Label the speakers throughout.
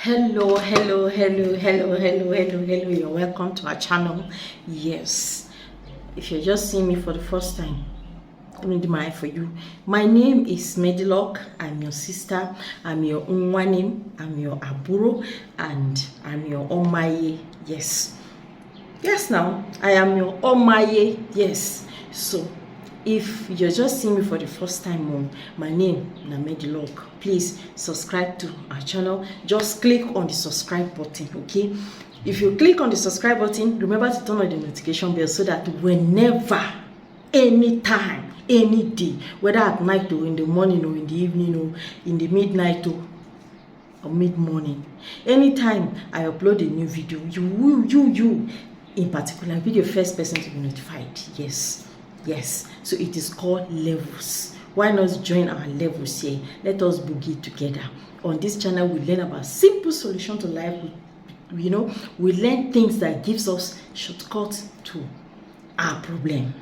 Speaker 1: Hello. You're welcome to our channel. Yes, if you're just seeing me for the first time, let me do my eye for you. My name is Medilock. I'm your sister. I'm your Unwanim. I'm your Aburo. And I'm your Omaye. Yes. Now, I am your Omaye. Yes. So, if you're just seeing me for the first time, my name is Medilock. Please subscribe to our channel. Just click on the subscribe button, okay? If you click on the subscribe button, remember to turn on the notification bell so that whenever, anytime, any day, whether at night or in the morning or in the evening or in the midnight or mid-morning, anytime I upload a new video, you in particular will be the first person to be notified. Yes. So it is called levels. Why not join our levels here? Let us boogie together. On this channel, we learn about simple solution to life. We learn things that gives us shortcut to our problem,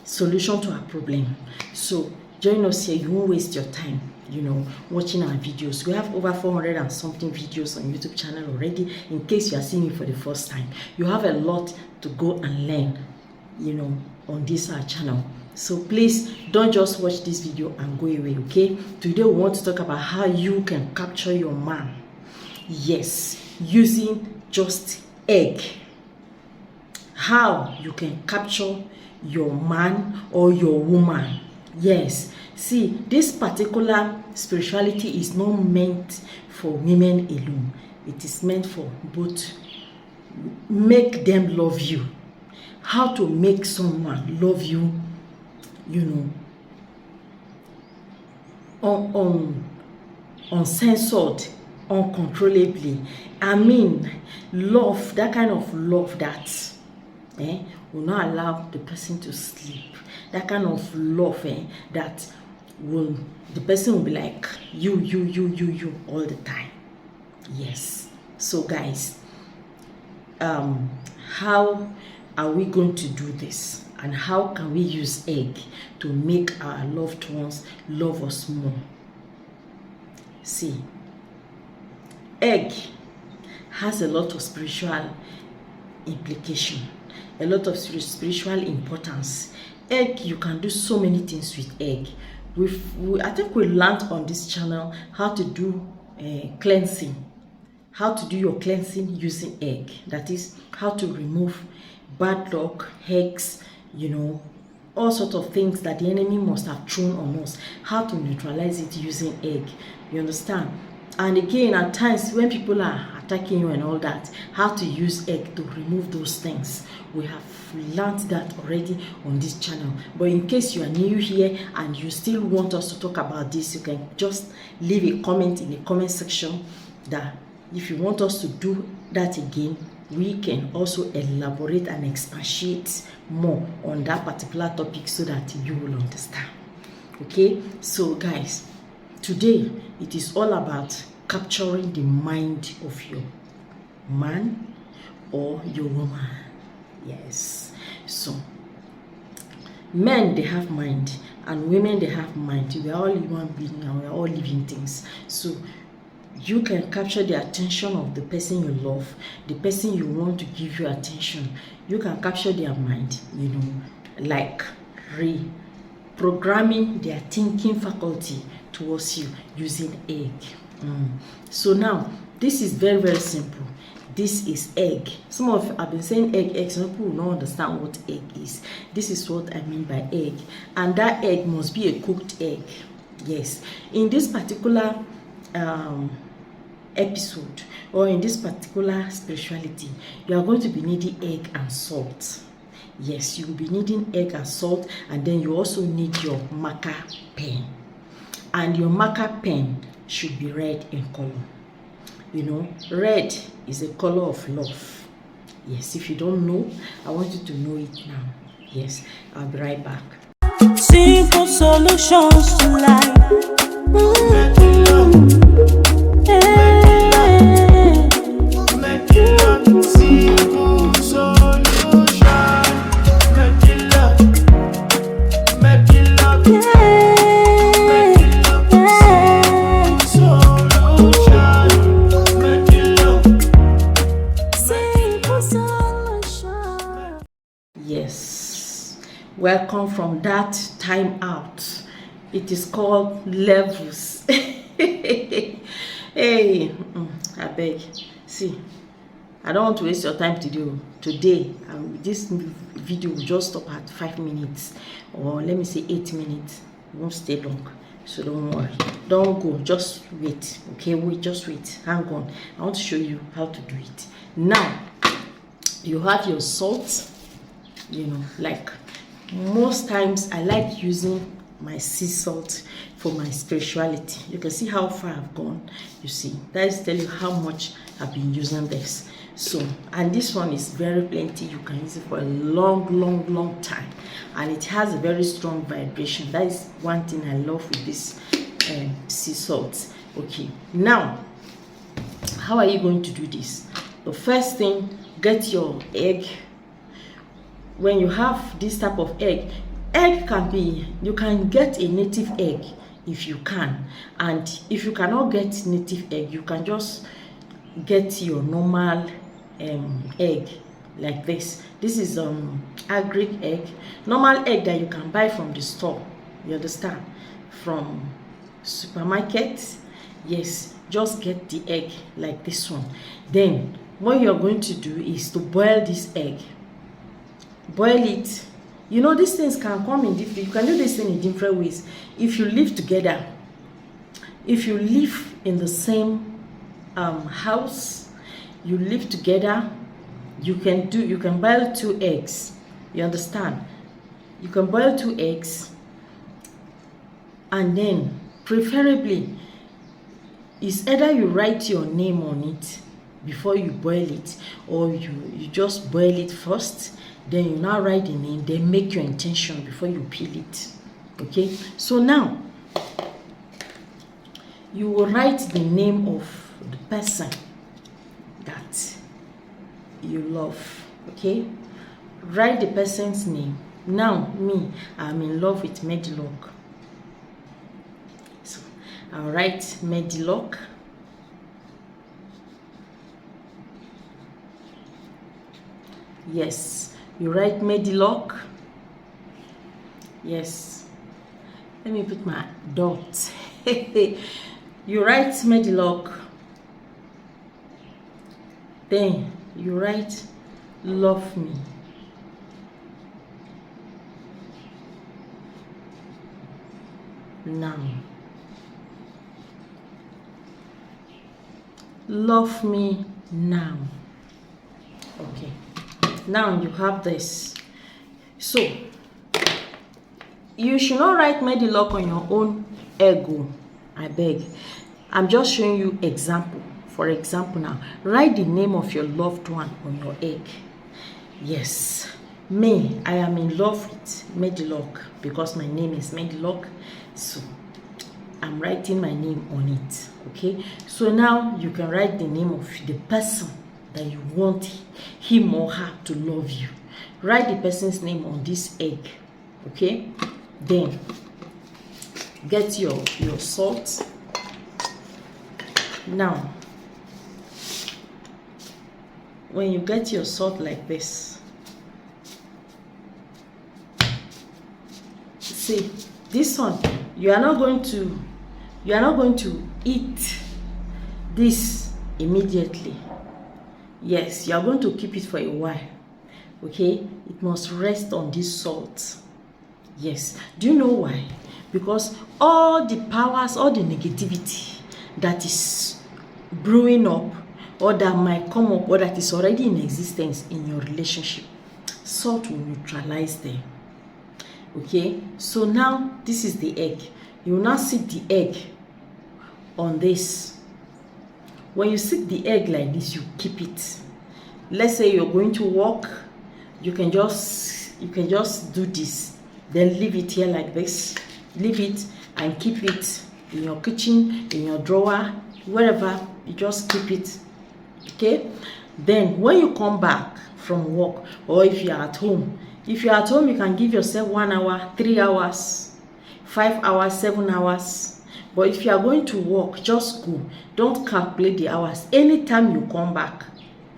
Speaker 1: solution to our problem. So join us here. You won't waste your time watching our videos. We have over 400 and something videos on YouTube channel already. In case you are seeing me for the first time, you have a lot to go and learn on this our channel. So please don't just watch this video and go away, okay? Today we want to talk about how you can capture your man. Yes, using just egg. How you can capture your man or your woman. Yes, see, this particular spirituality is not meant for women alone. It is meant for both. Make them love you. How to make someone love you, uncensored, uncontrollably. I mean, love, that kind of love that will not allow the person to sleep. That kind of love that the person will be like you all the time. Yes. So guys, how are we going to do this, and how can we use egg to make our loved ones love us more? See, egg has a lot of spiritual implication, a lot of spiritual importance. Egg, you can do so many things with egg. I think we learned on this channel how to do cleansing, how to do your cleansing using egg. That is how to remove bad luck, hex, all sorts of things that the enemy must have thrown on us. How to neutralize it using egg. You understand? And again, at times when people are attacking you and all that, how to use egg to remove those things. We have learned that already on this channel. But in case you are new here and you still want us to talk about this, you can just leave a comment in the comment section that if you want us to do that again, we can also elaborate and expatiate more on that particular topic so that you will understand. Okay, so guys, today it is all about capturing the mind of your man or your woman. Yes. So men, they have mind, and women, they have mind. We are all human beings and we are all living things. So you can capture the attention of the person you love, the person you want to give your attention. You can capture their mind, like reprogramming their thinking faculty towards you using egg. So now, this is very, very simple. This is egg. Some of you have been saying egg. Some people will not understand what egg is. This is what I mean by egg. And that egg must be a cooked egg. Yes. In this particular episode, or in this particular spirituality, you are going to be needing egg and salt. Yes, you will be needing egg and salt, and then you also need your marker pen, and your marker pen should be red in color. Red is a color of love. Yes, if you don't know, I want you to know it now. Yes, I'll be right back.
Speaker 2: Simple solutions to life.
Speaker 1: welcome from that time out. It is called levels. Hey, I beg. See, I don't want to waste your time today. This video will just stop at 5 minutes, or let me say 8 minutes. It won't stay long, so don't worry. Don't go, just wait. Okay, wait, just wait. Hang on. I want to show you how to do it. Now, you have your salt. You know, like most times I like using my sea salt for my spirituality. You can see how far I've gone. You see, that is telling you how much I've been using this. So, and this one is very plenty. You can use it for a long time, and it has a very strong vibration. That is one thing I love with this sea salt. Okay, now how are you going to do this? The first thing, get your egg. When you have this type of egg can be, you can get a native egg if you can, and if you cannot get native egg, you can just get your normal egg like this. This is agric egg, normal egg that you can buy from the store, you understand, from supermarket. Yes, just get the egg like this one. Then what you're going to do is to boil this egg. Boil it. You know, these things can come in different, you can do this thing in different ways. If you live together, if you live in the same house, you live together, you can boil 2 eggs. You understand? You can boil 2 eggs, and then preferably is either you write your name on it before you boil it, or you just boil it first, then you now write the name, then make your intention before you peel it. Okay, so now you will write the name of the person that you love. Okay, write the person's name. Now me, I'm in love with Medilock, so I'll write Medilock. Yes, you write Medilock. Yes, let me put my dot. You write Medilock, then you write love me. Now, love me now. Okay, now you have this. So you should not write Medilock on your own ego, I beg. I'm just showing you example. For example, now write the name of your loved one on your egg. Yes, me, I am in love with Medilock because my name is Medilock, so I'm writing my name on it. Okay, so now you can write the name of the person that you want him or her to love you. Write the person's name on this egg. Okay, then get your salt. Now when you get your salt like this, see this one, you are not going to eat this immediately. Yes, you are going to keep it for a while. Okay, it must rest on this salt. Yes, do you know why? Because all the powers, all the negativity that is brewing up, or that might come up, or that is already in existence in your relationship, salt will neutralize them. Okay, so now this is the egg. You will now sit the egg on this. When you sit the egg like this, you keep it. Let's say you're going to walk, you can just do this, then leave it here like this. Leave it and keep it in your kitchen, in your drawer, wherever. You just keep it. Okay, then when you come back from work, or if you are at home, you can give yourself 1 hour, 3 hours, 5 hours, 7 hours. But if you are going to work, just go. Don't calculate the hours. Anytime you come back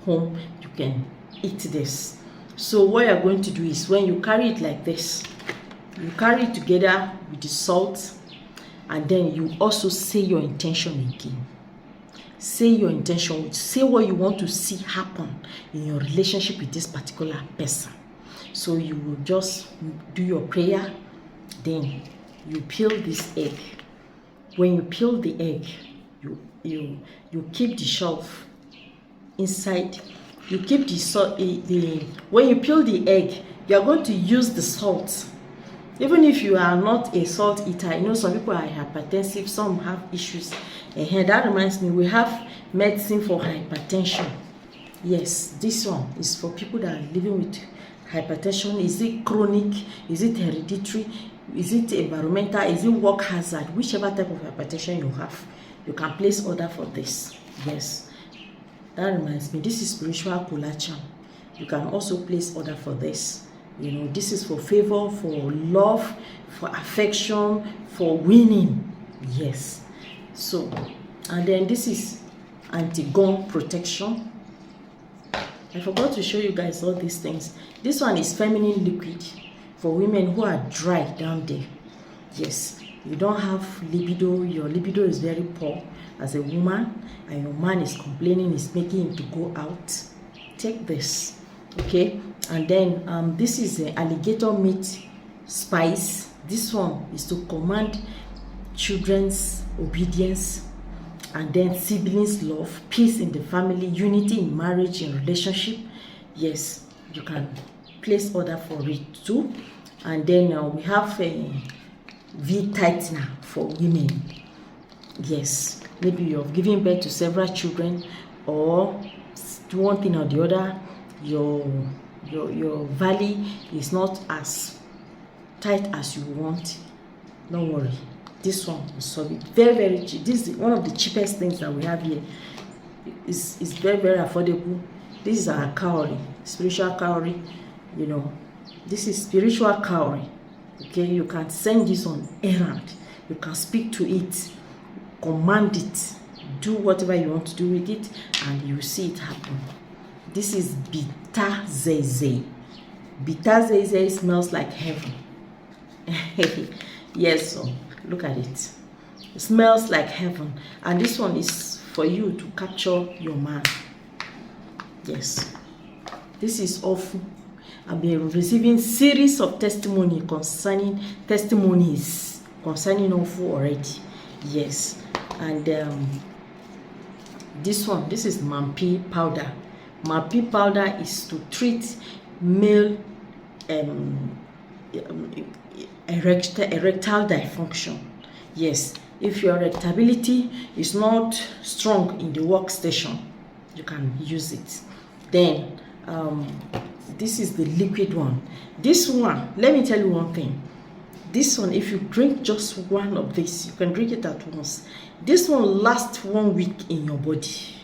Speaker 1: home, you can eat this. So what you are going to do is, when you carry it like this, You carry it together with the salt, and then you also say your intention again. Say your intention, say what you want to see happen in your relationship with this particular person. So you will just do your prayer, then you peel this egg. When you peel the egg, you keep the shelf inside. You keep the salt. When you peel the egg, you are going to use the salt. Even if you are not a salt eater, I know some people are hypertensive, some have issues. And that reminds me, we have medicine for hypertension. Yes, this one is for people that are living with hypertension. Is it chronic? Is it hereditary? Is it environmental? Is it work hazard? Whichever type of hypertension you have, you can place order for this. Yes, that reminds me, this is spiritual collagen. You can also place order for this. You know, this is for favor, for love, for affection, for winning. Yes. So, and then this is anti-gum protection. I forgot to show you guys all these things. This one is feminine liquid for women who are dry down there. Yes, you don't have libido, your libido is very poor as a woman, and your man is complaining, is making him to go out. Take this, okay? And then this is the alligator meat spice. This one is to command children's obedience, and then siblings love, peace in the family, unity in marriage and relationship. Yes, you can place order for it too. And then we have a V tightener for women. Yes, maybe you're giving birth to several children, or one thing or the other, your valley is not as tight as you want. Don't worry, this one will solve it. Very, very cheap. This is one of the cheapest things that we have here. It's very, very affordable. This is our cowrie, spiritual cowrie. You know, this is spiritual cowrie. Okay, you can send this on errand. You can speak to it, command it, do whatever you want to do with it, and you see it happen. This is Bita Zeze. Bita Zeze smells like heaven. Yes, so look at it. It smells like heaven. And this one is for you to capture your man. Yes. This is awful. I've been receiving series of testimonies concerning awful already. Yes. And this one, this is Mampi powder. Mampi powder is to treat male erectile dysfunction. Yes, if your erectability is not strong in the workstation, you can use it. Then this is the liquid one. This one, let me tell you one thing. This one, if you drink just one of this, you can drink it at once. This one lasts 1 week in your body.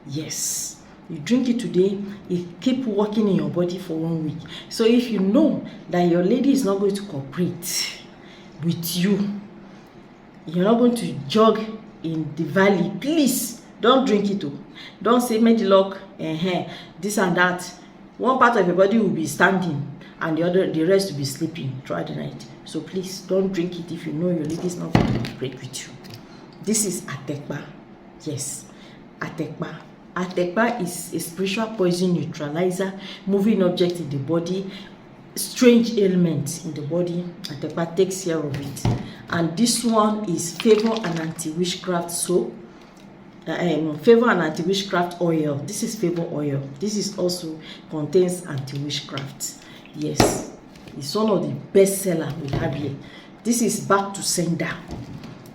Speaker 1: Yes, you drink it today, it keep working in your body for 1 week. So if you know that your lady is not going to cooperate with you, you're not going to jog in the valley, please don't drink it. Don't say Medilock, this and that. One part of your body will be standing and the rest will be sleeping throughout the night. So please don't drink it if you know your lady is not going to cooperate with you. This is Atekpa. Yes, Atekpa. Atekpa is a spiritual poison neutralizer, moving object in the body, strange ailments in the body. Atekpa takes care of it. And this one is favor and anti-witchcraft soap. Favor and anti-witchcraft oil. This is favor oil. This is also contains anti-witchcraft. Yes, it's one of the best sellers we have here. This is back to sender.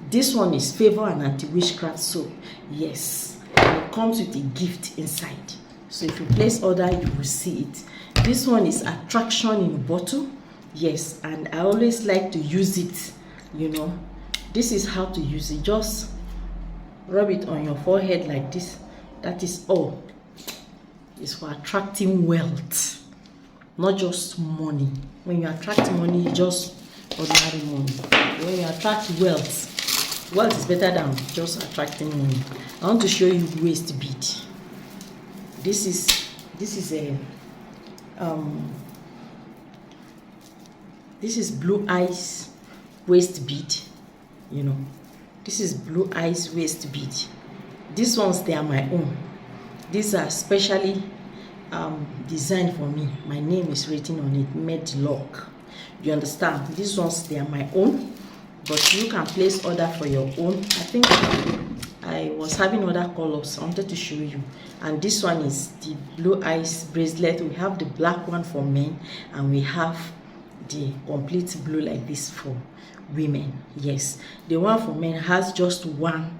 Speaker 1: This one is favor and anti-witchcraft soap. Yes, and it comes with a gift inside. So if you place order, you will see it. This one is attraction in a bottle. Yes, and I always like to use it. You know, this is how to use it. Just rub it on your forehead like this. That is all. It's for attracting wealth, not just money. When you attract money, you just ordinary money. When you attract wealth, wealth is better than just attracting money. I want to show you the waist bead. This is a This is Blue Eyes waist bead. You know, this is Blue Eyes waist bead. These ones, they are my own. These are specially designed for me. My name is written on it, Medlock. You understand? These ones, they are my own, but you can place order for your own. I think I was having other colors I wanted to show you, and this one is the Blue Eyes bracelet. We have the black one for men, and we have the complete blue like this for women. Yes, the one for men has just one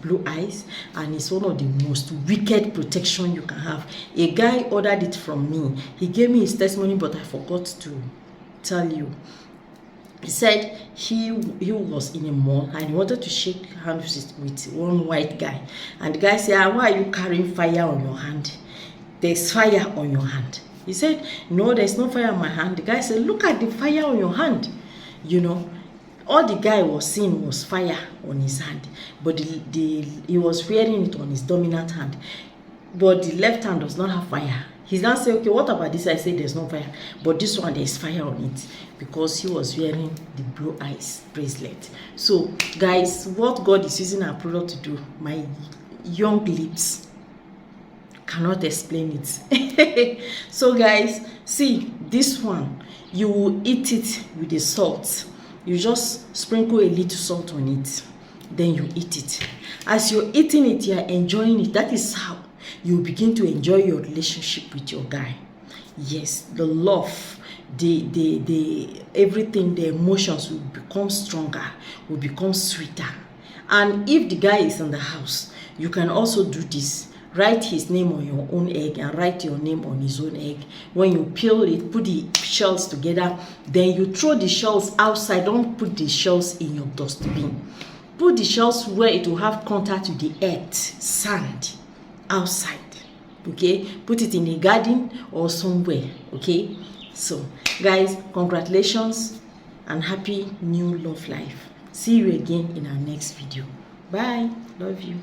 Speaker 1: Blue Eyes, and it's one of the most wicked protection you can have. A guy ordered it from me. He gave me his testimony, but I forgot to tell you. He said he was in a mall and he wanted to shake hands with one white guy, and the guy said, why are you carrying fire on your hand? There's fire on your hand. He said, no, there's no fire on my hand. The guy said, look at the fire on your hand. You know, all the guy was seeing was fire on his hand, but he was wearing it on his dominant hand, but the left hand does not have fire. He now say, okay, what about this? I say there's no fire, but this one there's fire on it, because he was wearing the Blue Eyes bracelet. So guys, what God is using our product to do, my young lips cannot explain it. So guys, see this one, you will eat it with the salt. You just sprinkle a little salt on it, then you eat it. As you're eating it, you're enjoying it. That is how you begin to enjoy your relationship with your guy. Yes, the love, the everything, the emotions will become stronger, will become sweeter. And if the guy is in the house, you can also do this. Write his name on your own egg and write your name on his own egg. When you peel it, put the shells together, then you throw the shells outside. Don't put the shells in your dustbin. Put the shells where it will have contact with the earth, sand, outside. Okay, put it in a garden or somewhere. Okay, so guys, congratulations and happy new love life. See you again in our next video. Bye. Love you.